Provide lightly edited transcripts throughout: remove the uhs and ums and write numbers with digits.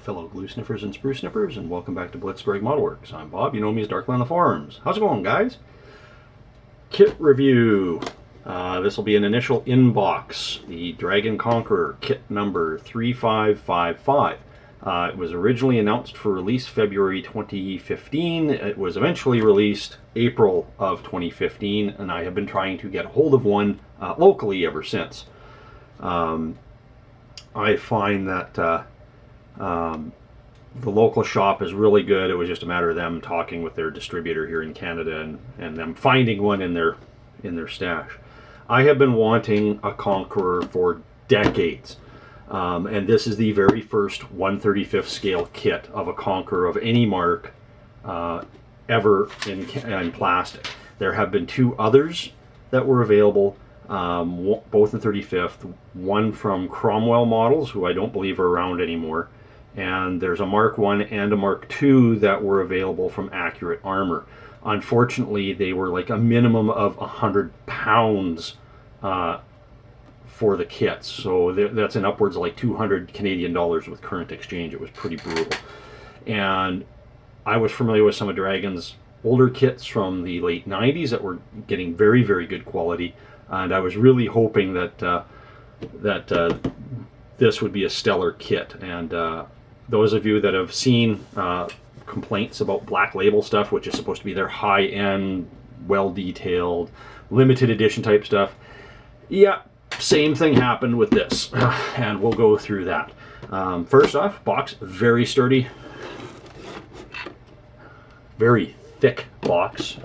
fellow glue sniffers and spruce snippers, and welcome back to Blitzkrieg Model Works. I'm Bob, you know me as Darkland on the forums. How's it going, guys? Kit review. This will be an initial inbox. The Dragon Conqueror kit number 3555. It was originally announced for release February 2015. It was eventually released April of 2015, and I have been trying to get a hold of one locally ever since. I find that the local shop is really good. It was just a matter of them talking with their distributor here in Canada and them finding one in their stash. I have been wanting a Conqueror for decades, and this is the very first 1/35th scale kit of a Conqueror of any mark ever in plastic. There have been two others that were available, both in 35th, one from Cromwell Models, who I don't believe are around anymore, and there's a Mark I and a Mark II that were available from Accurate Armor. Unfortunately, they were like a minimum of 100 pounds for the kits, so that's in upwards of like 200 Canadian dollars with current exchange. It was pretty brutal. And I was familiar with some of Dragon's older kits from the late 90s that were getting very, very good quality. And I was really hoping that this would be a stellar kit. And those of you that have seen complaints about Black Label stuff, which is supposed to be their high-end, well-detailed, limited edition type stuff, yeah, same thing happened with this. And we'll go through that. First off, box, very sturdy, very thick box.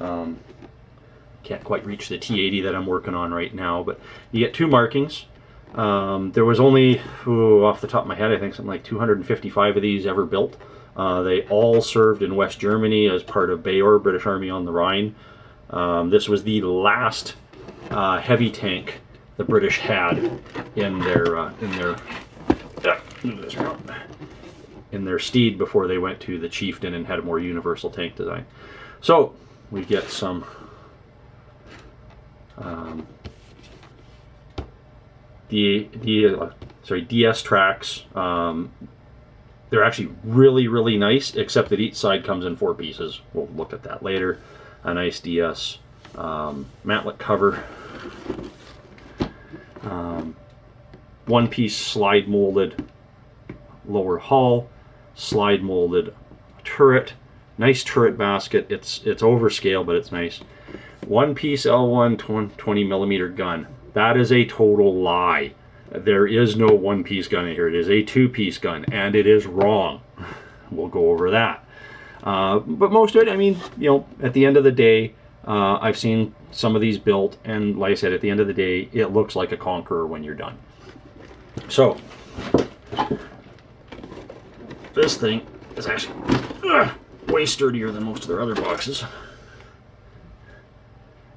Can't quite reach the T80 that I'm working on right now, but you get two markings. There was only, off the top of my head, I think something like 255 of these ever built. They all served in West Germany as part of Bayer, British Army on the Rhine. This was the last heavy tank the British had in their steed before they went to the Chieftain and had a more universal tank design. So we get some DS tracks. They're actually really, really nice, except that each side comes in 4 pieces. We'll look at that later. A nice DS mantlet cover. One-piece slide molded lower hull, slide molded turret. Nice turret basket. It's overscale, but it's nice. One-piece L1 20mm gun. That is a total lie. There is no one-piece gun in here. It is a two-piece gun, and it is wrong. We'll go over that. But most of it, I mean, you know, at the end of the day, I've seen some of these built, and like I said, at the end of the day, it looks like a Conqueror when you're done. So, this thing is actually way sturdier than most of their other boxes.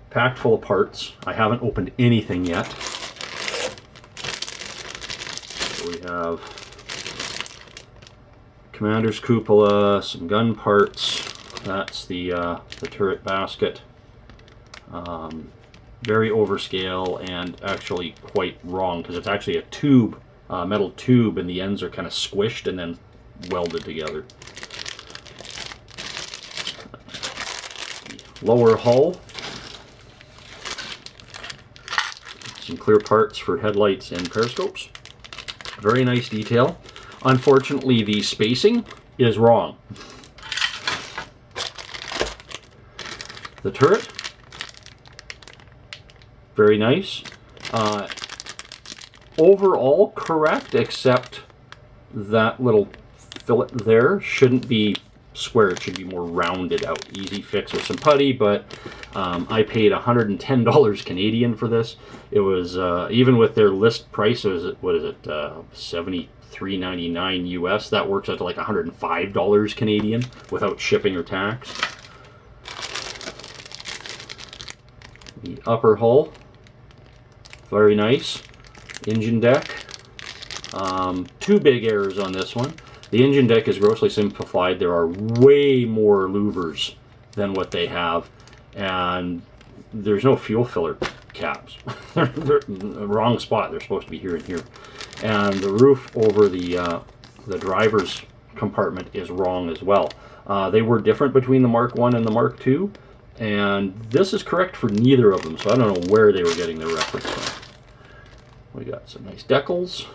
Packed full of parts. I haven't opened anything yet. So we have commander's cupola, some gun parts. That's the turret basket. Very overscale and actually quite wrong because it's actually a tube, metal tube, and the ends are kind of squished and then welded together. Lower hull. Some clear parts for headlights and periscopes. Very nice detail. Unfortunately, the spacing is wrong. The turret, very nice. Overall correct, except that little fillet there shouldn't be square. It should be more rounded out. Easy fix with some putty, but I paid $110 Canadian for this. It was, even with their list price, it was, what is it, $73.99 US. That works out to like $105 Canadian without shipping or tax. The upper hull, very nice. Engine deck. Two big errors on this one. The engine deck is grossly simplified. There are way more louvers than what they have, and there's no fuel filler caps. They're in the wrong spot. They're supposed to be here and here. And the roof over the driver's compartment is wrong as well. They were different between the Mark I and the Mark II, and this is correct for neither of them, so I don't know where they were getting their reference from. We got some nice decals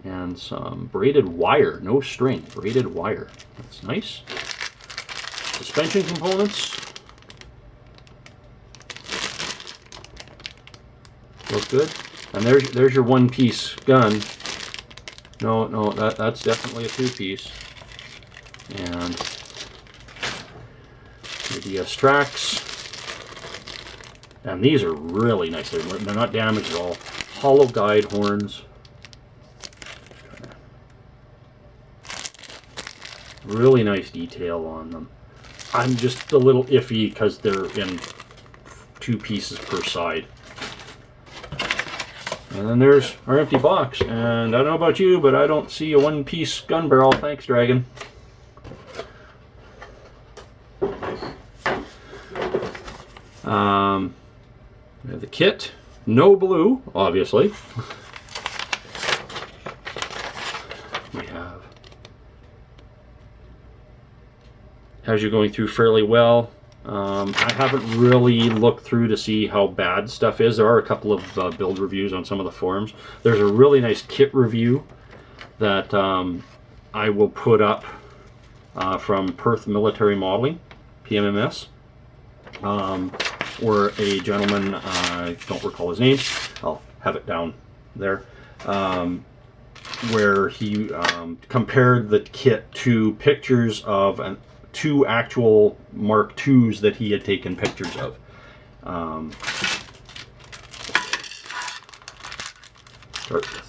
and some braided wire, no string, braided wire. That's nice. Suspension components. Look good. And there's your one-piece gun. No, that's definitely a two-piece. And the Strax. And these are really nice. They're not damaged at all. Hollow guide horns. Really nice detail on them. I'm just a little iffy because they're in 2 pieces per side. And then there's our empty box. And I don't know about you, but I don't see a one-piece gun barrel. Thanks, Dragon. We have the kit. No blue, obviously. We have... Has you going through fairly well. I haven't really looked through to see how bad stuff is. There are a couple of build reviews on some of the forums. There's a really nice kit review that I will put up from Perth Military Modeling, PMMS, where a gentleman, I don't recall his name, I'll have it down there, where he compared the kit to pictures of 2 actual Mark IIs that he had taken pictures of. Start with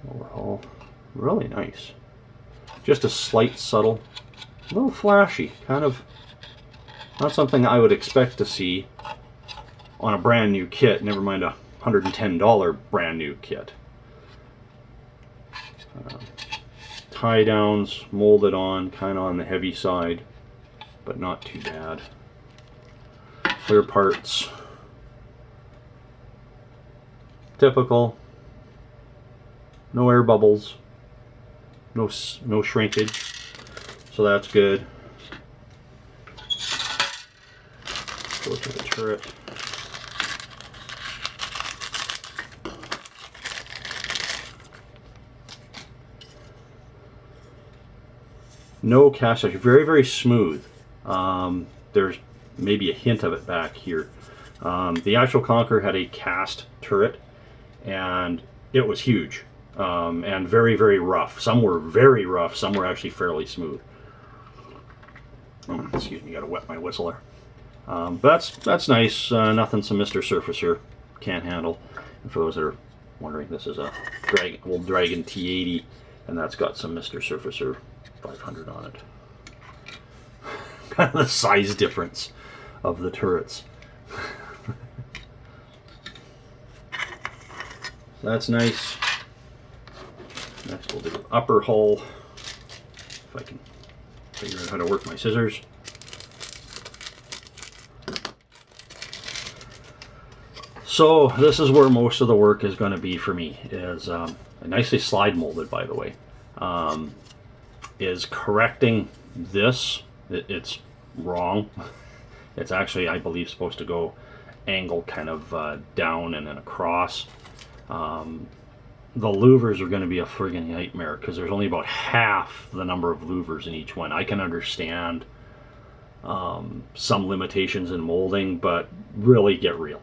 overhaul. Really nice. Just a slight subtle, a little flashy, kind of not something I would expect to see on a brand new kit, never mind a $110 brand new kit. Tie downs molded on, kind of on the heavy side, but not too bad. Clear parts. Typical. No air bubbles. No shrinkage. So that's good. Go to the turret. No cast iron, very, very smooth. There's maybe a hint of it back here. The actual Conqueror had a cast turret, and it was huge, and very, very rough. Some were very rough, some were actually fairly smooth. Oh, excuse me, gotta wet my whistle there. But that's nice. Nothing some Mr. Surfacer can't handle. And for those that are wondering, this is a old Dragon T80, and that's got some Mr. Surfacer 500 on it. Kind of the size difference of the turrets. That's nice. Next we'll do upper hull. If I can figure out how to work my scissors. So this is where most of the work is going to be for me. Is nicely slide molded, by the way. Is correcting this. It's wrong. It's actually, I believe, supposed to go angle kind of down and then across. The louvers are going to be a friggin' nightmare because there's only about half the number of louvers in each one. I can understand some limitations in molding, but really get real.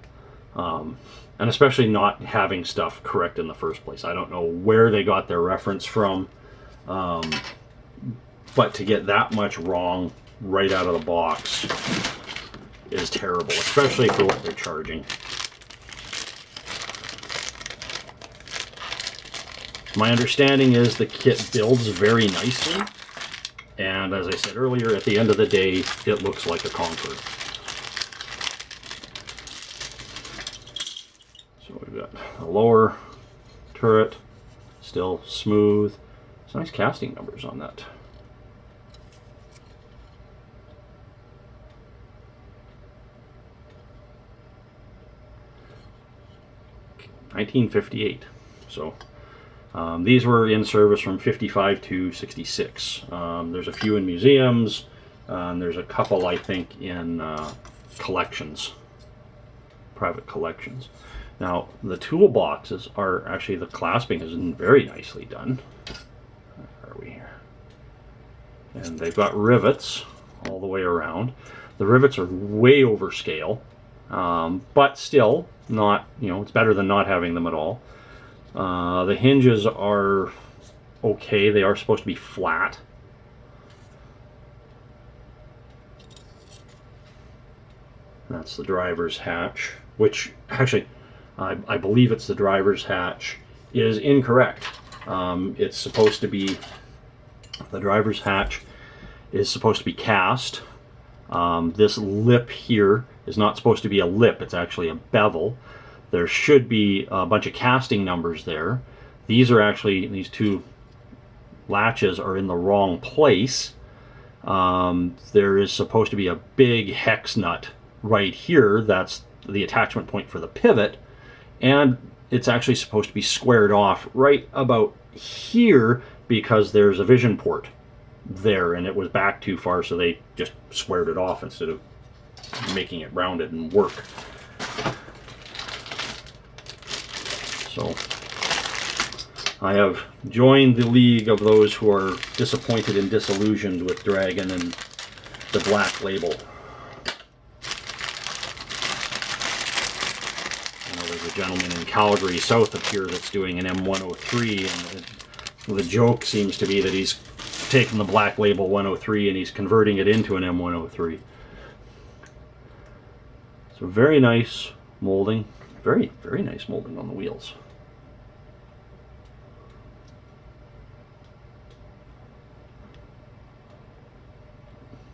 And especially not having stuff correct in the first place. I don't know where they got their reference from. But to get that much wrong right out of the box is terrible, especially for what they're charging. My understanding is the kit builds very nicely, and as I said earlier, at the end of the day, it looks like a Conqueror. So we've got the lower turret, still smooth. It's nice casting numbers on that. 1958. So these were in service from 55 to 66. There's a few in museums. There's a couple, I think, in collections, private collections. Now, the toolboxes are actually, the clasping is very nicely done. Where are we here? And they've got rivets all the way around. The rivets are way over scale, but still not, you know, it's better than not having them at all. The hinges are okay. They are supposed to be flat. That's the driver's hatch, which actually, I believe it's the driver's hatch, is incorrect. It's supposed to be, the driver's hatch is supposed to be cast. This lip here is not supposed to be a lip, it's actually a bevel. There should be a bunch of casting numbers there. These are actually, these two latches are in the wrong place. There is supposed to be a big hex nut right here. That's the attachment point for the pivot. And it's actually supposed to be squared off right about here because there's a vision port there and it was back too far, so they just squared it off instead of making it rounded and work. So I have joined the league of those who are disappointed and disillusioned with Dragon and the Black Label. I know there's a gentleman in Calgary, south of here, that's doing an M103, and the joke seems to be that he's taken the Black Label 103 and he's converting it into an M103. So very nice molding, very nice molding on the wheels.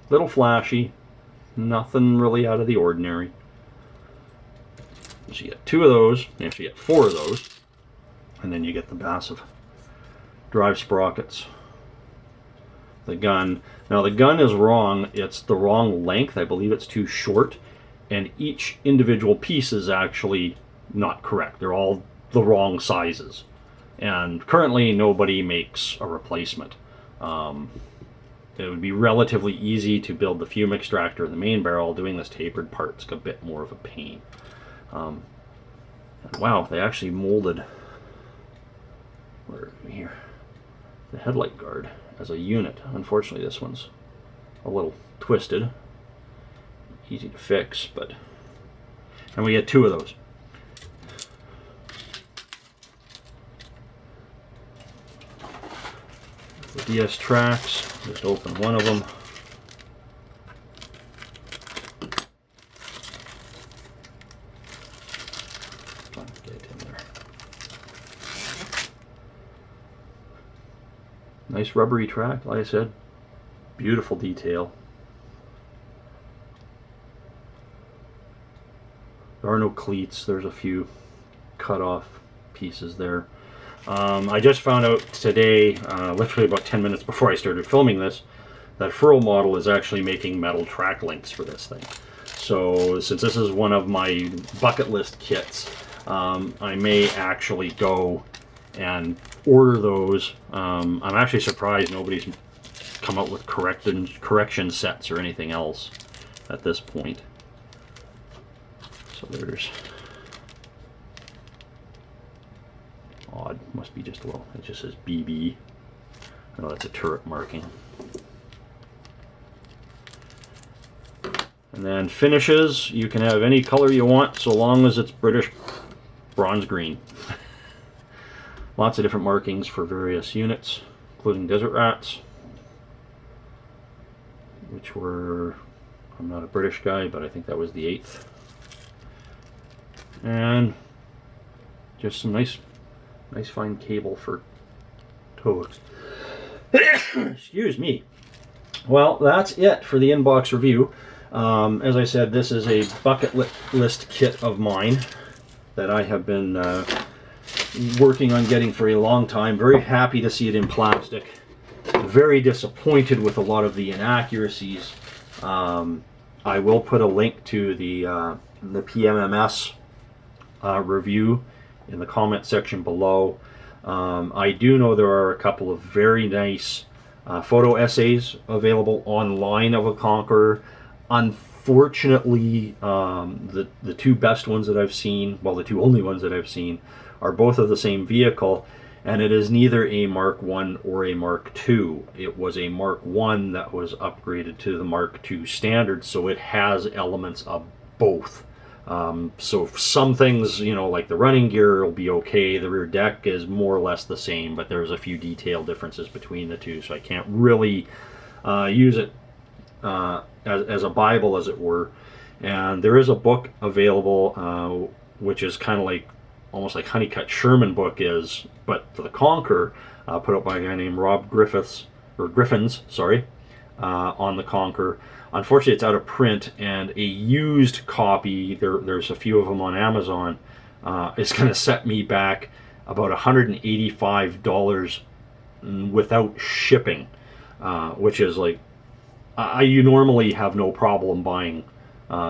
Little flashy, nothing really out of the ordinary. So you get two of those, you actually get four of those, and then you get the massive drive sprockets. The gun. Now the gun is wrong, it's the wrong length, I believe it's too short, and each individual piece is actually not correct. They're all the wrong sizes. And currently nobody makes a replacement. It would be relatively easy to build the fume extractor in the main barrel. Doing this tapered part's a bit more of a pain. And wow, they actually molded, where are we here? The headlight guard as a unit. Unfortunately, this one's a little twisted. Easy to fix, but... And we get two of those. The DS tracks, just open one of them. Get it in there. Nice rubbery track, like I said. Beautiful detail. There are no cleats, there's a few cut off pieces there. I just found out today, literally about 10 minutes before I started filming this, that Fruil model is actually making metal track links for this thing. So since this is one of my bucket list kits, I may actually go and order those. I'm actually surprised nobody's come out with correction sets or anything else at this point. So there's... Odd, must be just a little, it just says BB. I know that's a turret marking. And then finishes, you can have any color you want so long as it's British bronze green. Lots of different markings for various units, including Desert Rats, which were, I'm not a British guy, but I think that was the 8th. And just some nice fine cable for tows. Excuse me. Well, that's it for the inbox review. As I said, this is a bucket list kit of mine that I have been working on getting for a long time. Very happy to see it in plastic. Very disappointed with a lot of the inaccuracies. I will put a link to the PMMS review in the comment section below. I do know there are a couple of very nice photo essays available online of a Conqueror. Unfortunately, the two best ones that I've seen, well, the two only ones that I've seen, are both of the same vehicle, and it is neither a Mark I or a Mark II. It was a Mark I that was upgraded to the Mark II standard, so it has elements of both. So some things, you know, like the running gear will be okay. The rear deck is more or less the same, but there's a few detail differences between the two, so I can't really use it as a Bible, as it were. And there is a book available, which is kind of like, almost like Honeycutt Sherman book is, but for the Conqueror, put out by a guy named Rob Griffins, on the Conqueror. Unfortunately, it's out of print, and a used copy, there's a few of them on Amazon, is going to set me back about $185 without shipping, which is like, you normally have no problem buying,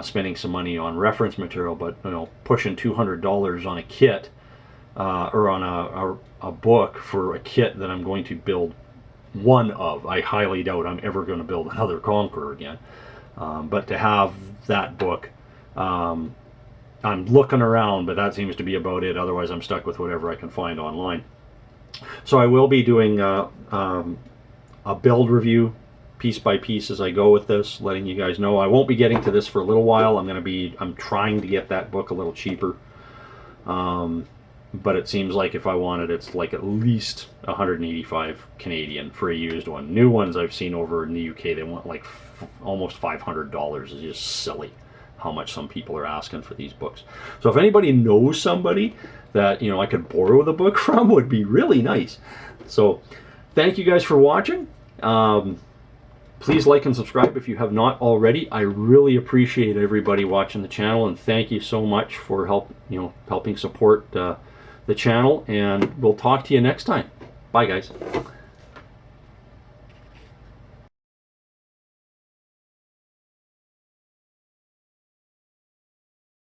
spending some money on reference material, but you know, pushing $200 on a kit, or on a book for a kit that I'm going to build one of. I highly doubt I'm ever going to build another Conqueror again. But to have that book, I'm looking around, but that seems to be about it. Otherwise, I'm stuck with whatever I can find online. So I will be doing a build review piece by piece as I go with this, letting you guys know. I won't be getting to this for a little while. I'm trying to get that book a little cheaper. But it seems like if I want it, it's like at least 185 Canadian for a used one. New ones I've seen over in the UK, they want like almost $500. It's just silly how much some people are asking for these books. So if anybody knows somebody that, you know, I could borrow the book from, would be really nice. So thank you guys for watching. Please like and subscribe if you have not already. I really appreciate everybody watching the channel, and thank you so much for helping support the channel, and we'll talk to you next time. Bye, guys.